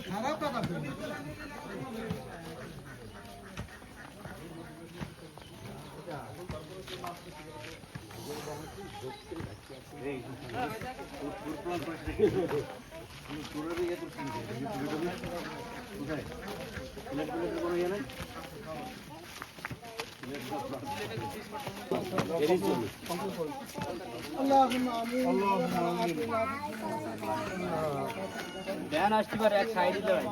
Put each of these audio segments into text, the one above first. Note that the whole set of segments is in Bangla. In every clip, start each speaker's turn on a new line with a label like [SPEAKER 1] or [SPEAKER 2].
[SPEAKER 1] খারাপ কথা
[SPEAKER 2] ধ্যান আসতে পারে এক সাইডে দেয়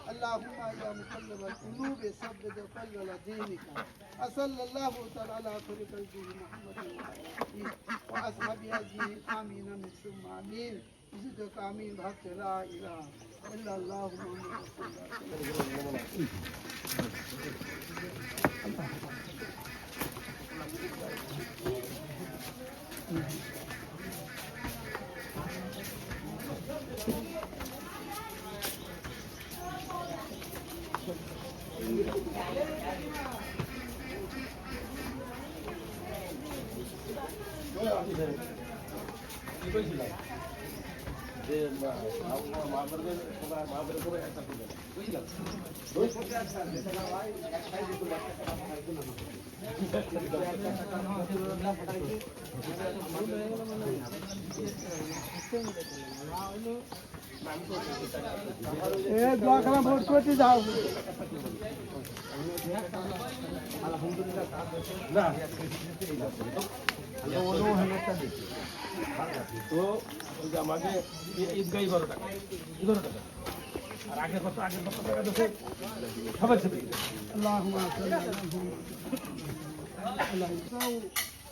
[SPEAKER 1] اللهم يا مقلب القلوب ثبت قلب على دينك أصلى الله تعالى على خلق الدين محمد وأصحابه أجمعين آمين من ثم آمين زدك آمين بحق لا إله إلا الله محمد رسول الله দোয়া খানা ভোট করতে যাও
[SPEAKER 3] তো আমাকে ঈদগাহি 12 টাকা 11 টাকা আর আগের কত টাকা দিচ্ছে সবার সাথে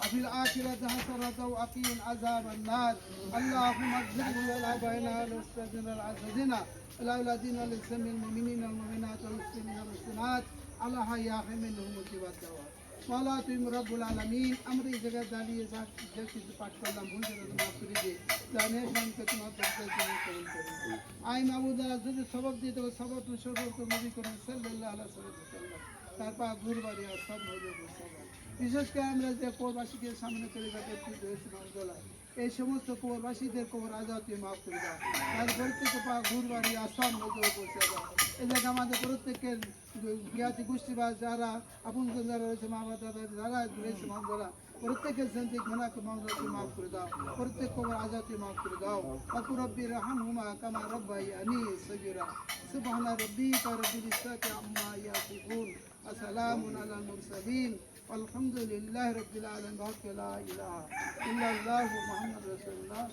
[SPEAKER 1] وفي الآخرة حسنة وقهم عذاب النار اللهم اغفر لآبائنا والأستاذنا العزيزين الأولادين للسم المؤمنين والمؤمنات والمسلمين والمسلمات على حياة منهم والدواء صلاتهم رب العالمين أمر جگہ دالیے ساتھ جیسے پاٹ کرنا بھول جائے معاف کر دے دانش من کے تمہارا درجہ قبول کرے آئے معبود جو سبب دے تو سبب تو شکر تو نبی کریم صلی اللہ علیہ وسلم তারপর ঘুরবাড়ি আর সব হয়ে যাবে বিশেষ করে আমরা যে কোরবাসীকে সামনে করে রাখতে এই সমস্ত কোরবাসীদের কোর আজাদকে মাফ করে দাও আর প্রত্যেক পা ঘুরবাড়ি আসাম হয়ে পৌঁছে দাও এই জায়গা আমাদের প্রত্যেকের জ্ঞাতি গোষ্ঠীবাস যারা আপন যারা রয়েছে মা বাবা দাদা যারা রয়েছে মামদারা প্রত্যেকের জন্য গুনাহকে মামলাকে মাফ করে দাও প্রত্যেক কোর আজাদকে মাফ করে দাও আকু রব্বি রহমহুমা কামা রব্বায়ানি সগীরা সুবহান রাব্বিকা রাব্বিল ইজ্জাতি আম্মা ইয়াসিফুন وسلام على المرسلين والحمد لله رب العالمين لا إله إلا الله محمد رسول الله